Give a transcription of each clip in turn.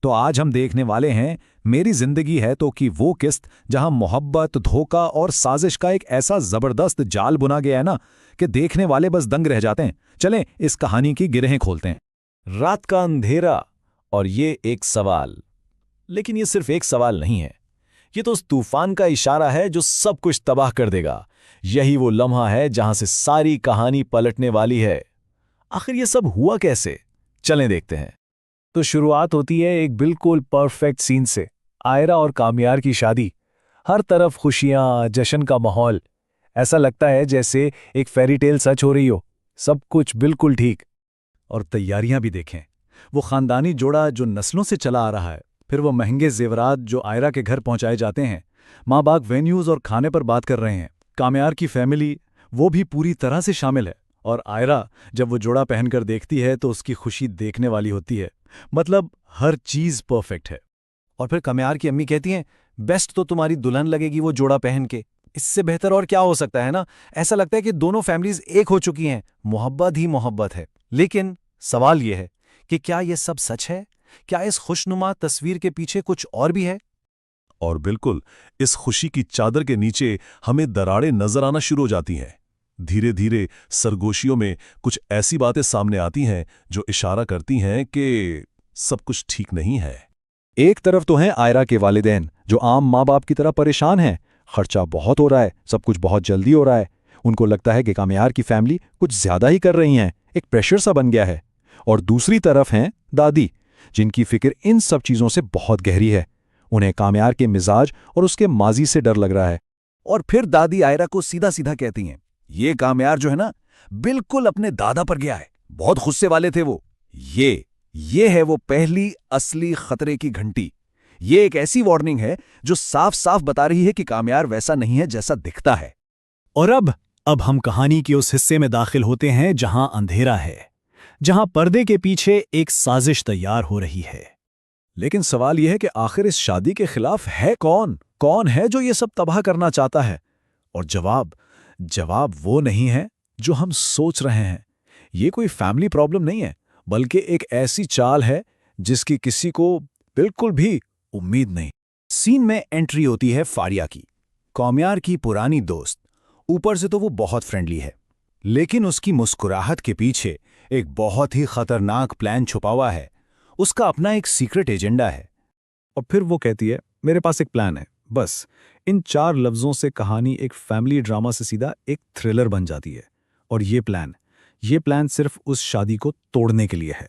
तो आज हम देखने वाले हैं मेरी जिंदगी है तो की वो किस्त जहां मोहब्बत, धोखा और साजिश का एक ऐसा जबरदस्त जाल बुना गया है ना कि देखने वाले बस दंग रह जाते हैं। चलें इस कहानी की गिरहें खोलते हैं। रात का अंधेरा और ये एक सवाल। लेकिन ये सिर्फ एक सवाल नहीं है, ये तो उस तूफान का इशारा है जो सब कुछ तबाह कर देगा। यही वो लम्हा है जहां से सारी कहानी पलटने वाली है। आखिर ये सब हुआ कैसे, चलें देखते हैं। तो शुरुआत होती है एक बिल्कुल परफेक्ट सीन से। आयरा और कामयार की शादी, हर तरफ खुशियां, जश्न का माहौल। ऐसा लगता है जैसे एक फेरी टेल सच हो रही हो, सब कुछ बिल्कुल ठीक। और तैयारियां भी देखें, वो खानदानी जोड़ा जो नस्लों से चला आ रहा है, फिर वो महंगे जेवरात जो आयरा के घर पहुंचाए जाते हैं, माँ बाप वेन्यूज और खाने पर बात कर रहे हैं। कामयार की फैमिली वो भी पूरी तरह से शामिल है। और आयरा जब वो जोड़ा पहनकर देखती है तो उसकी खुशी देखने वाली होती है। मतलब हर चीज परफेक्ट है। और फिर कामयार की अम्मी कहती हैं, बेस्ट तो तुम्हारी दुल्हन लगेगी वो जोड़ा पहन के। इससे बेहतर और क्या हो सकता है ना। ऐसा लगता है कि दोनों फैमिलीज एक हो चुकी हैं, मोहब्बत ही मोहब्बत है। लेकिन सवाल यह है कि क्या यह सब सच है? क्या इस खुशनुमा तस्वीर के पीछे कुछ और भी है? और बिल्कुल, इस खुशी की चादर के नीचे हमें दरारें नजर आना शुरू हो जाती हैं। धीरे धीरे सरगोशियों में कुछ ऐसी बातें सामने आती हैं जो इशारा करती हैं कि सब कुछ ठीक नहीं है। एक तरफ तो हैं आयरा के वालिदैन जो आम माँ बाप की तरह परेशान हैं। खर्चा बहुत हो रहा है, सब कुछ बहुत जल्दी हो रहा है। उनको लगता है कि कामयार की फैमिली कुछ ज्यादा ही कर रही हैं, एक प्रेशर सा बन गया है। और दूसरी तरफ हैं दादी, जिनकी फिक्र इन सब चीजों से बहुत गहरी है। उन्हें कामयार के मिजाज और उसके माजी से डर लग रहा है। और फिर दादी आयरा को सीधा सीधा कहती हैं, ये कामयार जो है ना, बिल्कुल अपने दादा पर गया है, बहुत गुस्से वाले थे वो। ये है वो पहली असली खतरे की घंटी। ये एक ऐसी वार्निंग है जो साफ साफ बता रही है कि कामयार वैसा नहीं है जैसा दिखता है। और अब हम कहानी के उस हिस्से में दाखिल होते हैं जहां अंधेरा है, जहां पर्दे के पीछे एक साजिश तैयार हो रही है। लेकिन सवाल यह है कि आखिर इस शादी के खिलाफ है कौन? कौन है जो ये सब तबाह करना चाहता है? और जवाब वो नहीं है जो हम सोच रहे हैं। ये कोई फैमिली प्रॉब्लम नहीं है, बल्कि एक ऐसी चाल है जिसकी किसी को बिल्कुल भी उम्मीद नहीं। सीन में एंट्री होती है फारिया की, कामयार की पुरानी दोस्त। ऊपर से तो वो बहुत फ्रेंडली है, लेकिन उसकी मुस्कुराहट के पीछे एक बहुत ही खतरनाक प्लान छुपा हुआ है। उसका अपना एक सीक्रेट एजेंडा है। और फिर वो कहती है, मेरे पास एक प्लान है। बस इन 4 लफ्जों से कहानी एक फैमिली ड्रामा से सीधा एक थ्रिलर बन जाती है। और ये प्लान सिर्फ उस शादी को तोड़ने के लिए है।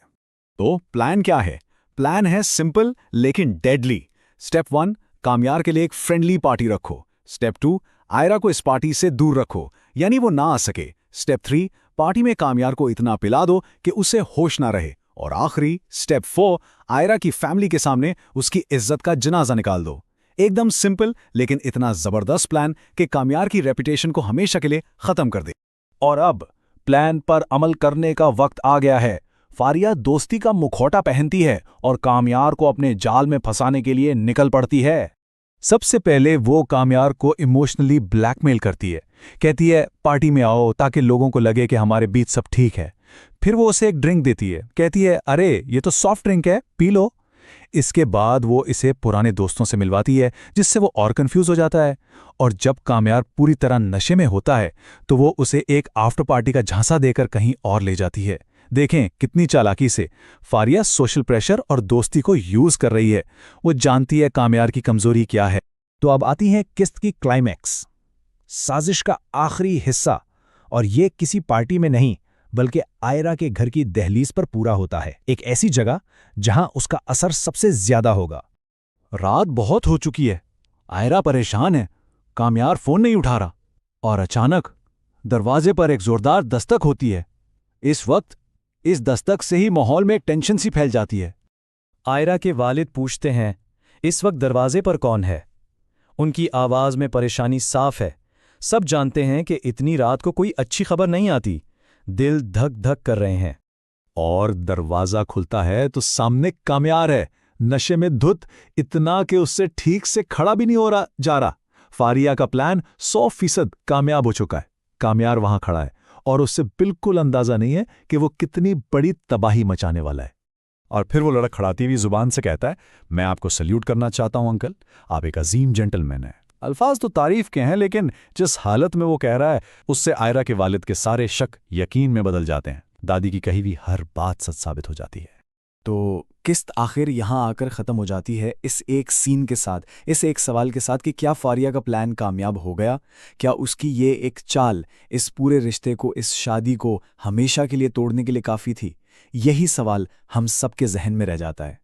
तो प्लान क्या है? प्लान है सिंपल लेकिन डेडली। स्टेप 1, कामयार के लिए एक फ्रेंडली पार्टी रखो। स्टेप 2, आयरा को इस पार्टी से दूर रखो, यानी वो ना आ सके। स्टेप 3, पार्टी में कामयार को इतना पिला दो कि उसे होश ना रहे। और आखिरी स्टेप 4, आयरा की फैमिली के सामने उसकी इज्जत का जनाजा निकाल दो। एकदम सिंपल लेकिन इतना जबरदस्त प्लान कि कामयार की रेपुटेशन को हमेशा के लिए खत्म कर दे। और अब प्लान पर अमल करने का वक्त आ गया है। फारिया दोस्ती का मुखौटा पहनती है और कामयार को अपने जाल में फंसाने के लिए निकल पड़ती है। सबसे पहले वो कामयार को इमोशनली ब्लैकमेल करती है। कहती है, पार्टी में आओ ताकि लोगों को लगे कि हमारे बीच सब ठीक है। फिर वो उसे एक ड्रिंक देती है। कहती है, अरे ये तो सॉफ्ट ड्रिंक है, पी लो। इसके बाद वो इसे पुराने दोस्तों से मिलवाती है, जिससे वो और कंफ्यूज हो जाता है। और जब कामयार पूरी तरह नशे में होता है तो वो उसे एक आफ्टर पार्टी का झांसा देकर कहीं और ले जाती है। देखें कितनी चालाकी से फारिया सोशल प्रेशर और दोस्ती को यूज कर रही है। वो जानती है कामयार की कमजोरी क्या है। तो अब आती है किस्त की क्लाइमैक्स, साजिश का आखिरी हिस्सा। और ये किसी पार्टी में नहीं, बल्कि आयरा के घर की दहलीज पर पूरा होता है। एक ऐसी जगह जहां उसका असर सबसे ज्यादा होगा। रात बहुत हो चुकी है, आयरा परेशान है, कामयार फोन नहीं उठा रहा। और अचानक दरवाजे पर एक जोरदार दस्तक होती है। इस दस्तक से ही माहौल में एक टेंशन सी फैल जाती है। आयरा के वालिद पूछते हैं, इस वक्त दरवाजे पर कौन है? उनकी आवाज में परेशानी साफ है। सब जानते हैं कि इतनी रात को कोई अच्छी खबर नहीं आती। दिल धक धक कर रहे हैं। और दरवाजा खुलता है तो सामने कामयार है, नशे में धुत, इतना कि उससे ठीक से खड़ा भी नहीं हो रहा जा रहा। फारिया का प्लान 100% कामयाब हो चुका है। कामयार वहां खड़ा है और उससे बिल्कुल अंदाजा नहीं है कि वो कितनी बड़ी तबाही मचाने वाला है। और फिर वो लड़का खड़ाती हुई जुबान से कहता है, मैं आपको सल्यूट करना चाहता हूं अंकल, आप एक अजीम जेंटलमैन हैं। अल्फाज तो तारीफ के हैं, लेकिन जिस हालत में वो कह रहा है उससे आयरा के वालिद के सारे शक यकीन में बदल जाते हैं। दादी की कही हुई हर बात सच साबित हो जाती है। तो किस्त आखिर यहाँ आकर ख़त्म हो जाती है इस एक सीन के साथ, इस एक सवाल के साथ कि क्या फारिया का प्लान कामयाब हो गया? क्या उसकी ये एक चाल इस पूरे रिश्ते को, इस शादी को हमेशा के लिए तोड़ने के लिए काफ़ी थी? यही सवाल हम सबके जहन में रह जाता है।